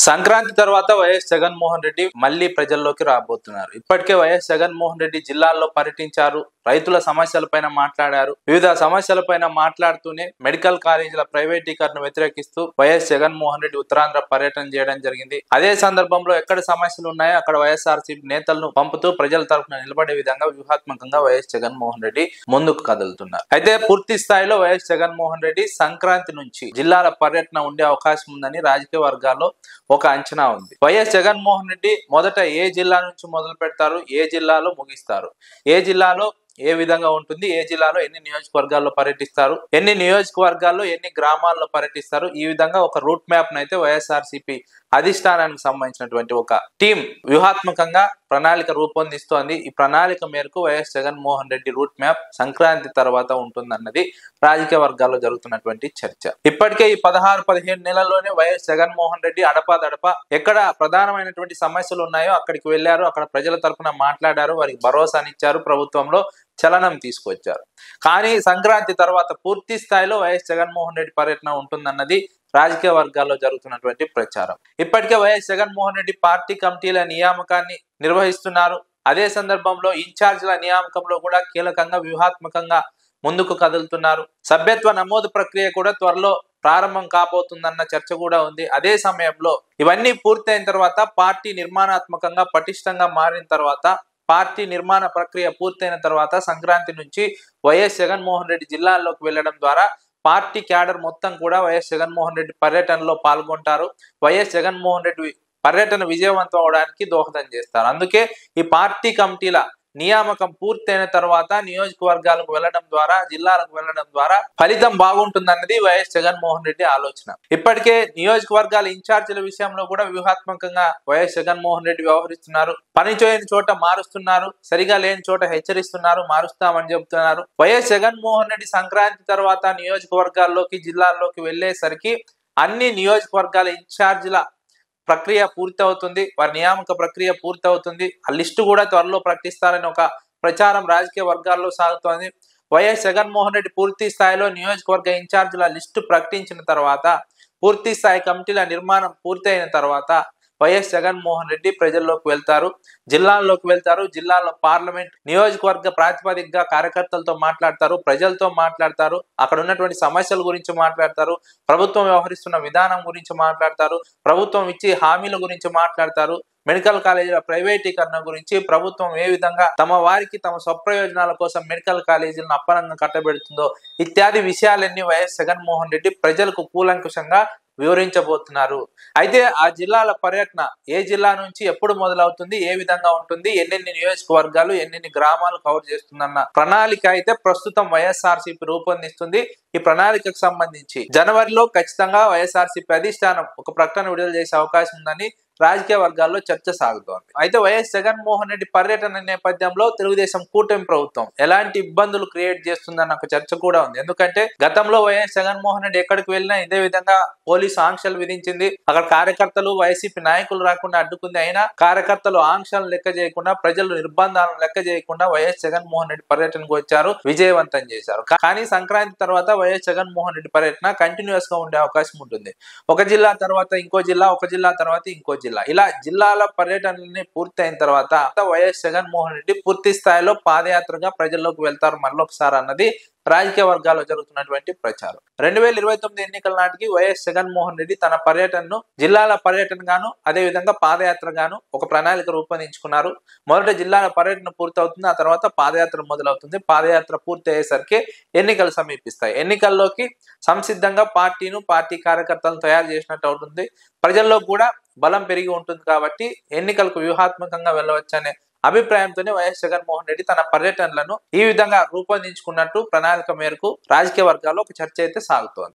సంక్రాంతి తర్వాత వైఎస్ జగన్మోహన్ రెడ్డి మళ్లీ ప్రజల్లోకి రాబోతున్నారు. ఇప్పటికే వైఎస్ జగన్మోహన్ రెడ్డి జిల్లాల్లో పర్యటించారు, రైతుల సమస్యలపైన మాట్లాడారు. వివిధ సమస్యలపైన మాట్లాడుతూనే మెడికల్ కాలేజీల ప్రైవేటీకరణ వ్యతిరేకిస్తూ వైఎస్ జగన్మోహన్ రెడ్డి ఉత్తరాంధ్ర పర్యటన చేయడం జరిగింది. అదే సందర్భంలో ఎక్కడ సమస్యలు ఉన్నాయో అక్కడ వైఎస్ఆర్సీపీ నేతలను పంపుతూ ప్రజల తరఫున నిలబడే విధంగా వ్యూహాత్మకంగా వైఎస్ జగన్మోహన్ రెడ్డి ముందుకు కదులుతున్నారు. అయితే పూర్తి స్థాయిలో వైఎస్ జగన్మోహన్ రెడ్డి సంక్రాంతి నుంచి జిల్లాల పర్యటన ఉండే అవకాశం ఉందని రాజకీయ వర్గాల్లో ఒక అంచనా ఉంది. వైఎస్ జగన్మోహన్ రెడ్డి మొదట ఏ జిల్లా నుంచి మొదలు పెడతారు, ఏ జిల్లాలో ముగిస్తారు, ఏ జిల్లాలో ఏ విధంగా ఉంటుంది, ఏ జిల్లాలో ఎన్ని నియోజకవర్గాల్లో పర్యటిస్తారు, ఎన్ని నియోజకవర్గాల్లో ఎన్ని గ్రామాల్లో పర్యటిస్తారు, ఈ విధంగా ఒక రూట్ మ్యాప్ నైతే వైఎస్ఆర్సీపీ అధిష్టానానికి సంబంధించినటువంటి ఒక టీం వ్యూహాత్మకంగా ప్రణాళిక రూపొందిస్తోంది. ఈ ప్రణాళిక మేరకు వైఎస్ జగన్మోహన్ రెడ్డి రూట్ మ్యాప్ సంక్రాంతి తర్వాత ఉంటుందన్నది రాజకీయ వర్గాల్లో జరుగుతున్నటువంటి చర్చ. ఇప్పటికే ఈ 16-17 నెలల్లోనే వైఎస్ జగన్మోహన్ రెడ్డి అడపాదడప ఎక్కడ ప్రధానమైనటువంటి సమస్యలు ఉన్నాయో అక్కడికి వెళ్లారు, అక్కడ ప్రజల తరఫున మాట్లాడారు, వారికి భరోసానిచ్చారు, ప్రభుత్వంలో చలనం తీసుకొచ్చారు. కానీ సంక్రాంతి తర్వాత పూర్తి స్థాయిలో వైఎస్ జగన్మోహన్ రెడ్డి పర్యటన ఉంటుందన్నది రాజకీయ వర్గాల్లో జరుగుతున్నటువంటి ప్రచారం. ఇప్పటికే వైఎస్ జగన్మోహన్ రెడ్డి పార్టీ కమిటీల నియామకాన్ని నిర్వహిస్తున్నారు. అదే సందర్భంలో ఇన్ఛార్జీల నియామకంలో కూడా కీలకంగా వ్యూహాత్మకంగా ముందుకు కదులుతున్నారు. సభ్యత్వ నమోదు ప్రక్రియ కూడా త్వరలో ప్రారంభం కాబోతుందన్న చర్చ కూడా ఉంది. అదే సమయంలో ఇవన్నీ పూర్తయిన తర్వాత పార్టీ నిర్మాణాత్మకంగా పటిష్టంగా మారిన తర్వాత, పార్టీ నిర్మాణ ప్రక్రియ పూర్తయిన తర్వాత సంక్రాంతి నుంచి వైఎస్ జగన్మోహన్ రెడ్డి జిల్లాల్లోకి వెళ్లడం ద్వారా పార్టీ క్యాడర్ మొత్తం కూడా వైఎస్ జగన్మోహన్ రెడ్డి పర్యటనలో పాల్గొంటారు. వైఎస్ జగన్మోహన్ రెడ్డి పర్యటన విజయవంతం అవడానికి దోహదం చేస్తారు. అందుకే ఈ పార్టీ కమిటీల నియామకం పూర్తయిన తర్వాత నియోజకవర్గాలకు వెళ్లడం ద్వారా, జిల్లాలకు వెళ్లడం ద్వారా ఫలితం బాగుంటుందన్నది వైఎస్ జగన్మోహన్ రెడ్డి ఆలోచన. ఇప్పటికే నియోజకవర్గాల ఇన్ఛార్జీల విషయంలో కూడా వ్యూహాత్మకంగా వైఎస్ జగన్మోహన్ రెడ్డి వ్యవహరిస్తున్నారు. పని చేయని చోట మారుస్తున్నారు, సరిగా లేని చోట హెచ్చరిస్తున్నారు, మారుస్తామని చెబుతున్నారు. వైఎస్ జగన్మోహన్ రెడ్డి సంక్రాంతి తర్వాత నియోజకవర్గాల్లోకి, జిల్లాల్లోకి వెళ్లేసరికి అన్ని నియోజకవర్గాల ఇన్ఛార్జీల ప్రక్రియ పూర్తి అవుతుంది, వారి నియామక ప్రక్రియ పూర్తి అవుతుంది. ఆ లిస్టు కూడా త్వరలో ప్రకటిస్తారని ఒక ప్రచారం రాజకీయ వర్గాల్లో సాగుతోంది. వైఎస్ జగన్మోహన్ రెడ్డి పూర్తి స్థాయిలో నియోజకవర్గ ఇన్ఛార్జీల లిస్టు ప్రకటించిన తర్వాత, పూర్తి స్థాయి కమిటీల నిర్మాణం పూర్తి అయిన తర్వాత వైఎస్ జగన్మోహన్ రెడ్డి ప్రజల్లోకి వెళ్తారు, జిల్లాల్లోకి వెళ్తారు. జిల్లాలో పార్లమెంట్ నియోజకవర్గ ప్రాతిపదికగా కార్యకర్తలతో మాట్లాడతారు, ప్రజలతో మాట్లాడతారు, అక్కడ ఉన్నటువంటి సమస్యల గురించి మాట్లాడతారు, ప్రభుత్వం వ్యవహరిస్తున్న విధానం గురించి మాట్లాడతారు, ప్రభుత్వం ఇచ్చే హామీల గురించి మాట్లాడతారు, మెడికల్ కాలేజీల ప్రైవేటీకరణ గురించి, ప్రభుత్వం ఏ విధంగా తమ వారికి తమ స్వప్రయోజనాల కోసం మెడికల్ కాలేజీలను అప్పనంగా కట్టబెడుతుందో ఇత్యాది విషయాలన్నీ వైఎస్ జగన్మోహన్ రెడ్డి ప్రజలకు కూలంకుషంగా వివరించబోతున్నారు. అయితే ఆ జిల్లాల పర్యటన ఏ జిల్లా నుంచి ఎప్పుడు మొదలవుతుంది, ఏ విధంగా ఉంటుంది, ఎన్నెన్ని నియోజకవర్గాలు ఎన్నెన్ని గ్రామాలు కవర్ చేస్తుందన్న ప్రణాళిక అయితే ప్రస్తుతం వైఎస్ఆర్సీపీ రూపొందిస్తుంది. ఈ ప్రణాళికకు సంబంధించి జనవరిలో ఖచ్చితంగా వైఎస్ఆర్సీపీ అధిష్టానం ఒక ప్రకటన విడుదల చేసే అవకాశం ఉందని రాజకీయ వర్గాల్లో చర్చ సాగుతోంది. అయితే వైఎస్ జగన్మోహన్ రెడ్డి పర్యటన నేపథ్యంలో తెలుగుదేశం కూటమి ప్రభుత్వం ఎలాంటి ఇబ్బందులు క్రియేట్ చేస్తుందన్న ఒక చర్చ కూడా ఉంది. ఎందుకంటే గతంలో వైఎస్ జగన్మోహన్ రెడ్డి ఎక్కడికి వెళ్ళినా ఇదే విధంగా పోలీసు ఆంక్షలు విధించింది. అక్కడ కార్యకర్తలు వైసీపీ నాయకులు రాకుండా అడ్డుకుంది. అయినా కార్యకర్తలు ఆంక్షలను లెక్క చేయకుండా, ప్రజలు నిర్బంధాలను లెక్క చేయకుండా వైఎస్ జగన్మోహన్ రెడ్డి పర్యటనకు వచ్చారు, విజయవంతం చేశారు. కానీ సంక్రాంతి తర్వాత వైఎస్ జగన్మోహన్ రెడ్డి పర్యటన కంటిన్యూస్ గా ఉండే అవకాశం ఉంటుంది. ఒక జిల్లా తర్వాత ఇంకో జిల్లా, ఒక జిల్లా తర్వాత ఇంకో జిల్లా, ఇలా జిల్లాల పర్యటనని పూర్తయిన తర్వాత వైఎస్ జగన్మోహన్ రెడ్డి పూర్తి స్థాయిలో పాదయాత్రగా ప్రజల్లోకి వెళ్తారు మరొకసారి అన్నది రాజకీయ వర్గాల్లో జరుగుతున్నటువంటి ప్రచారం. 2029 ఎన్నికల నాటికి వైఎస్ జగన్మోహన్ రెడ్డి తన పర్యటనను జిల్లాల పర్యటన గాను, అదే విధంగా పాదయాత్ర గాను ఒక ప్రణాళిక రూపొందించుకున్నారు. మొదట జిల్లాల పర్యటన పూర్తవుతుంది, ఆ తర్వాత పాదయాత్ర మొదలవుతుంది. పాదయాత్ర పూర్తి అయ్యేసరికి ఎన్నికలు సమీపిస్తాయి. ఎన్నికల్లోకి సంసిద్ధంగా పార్టీను, పార్టీ కార్యకర్తలను తయారు చేసినట్టు అవుతుంది. ప్రజల్లో కూడా బలం పెరిగి ఉంటుంది కాబట్టి ఎన్నికలకు వ్యూహాత్మకంగా వెళ్ళవచ్చనే అభిప్రాయంతోనే వైఎస్ జగన్మోహన్ రెడ్డి తన పర్యటనలను ఈ విధంగా రూపొందించుకున్నట్టు ప్రణాళిక మేరకు రాజకీయ వర్గాల్లో ఒక చర్చ అయితే సాగుతోంది.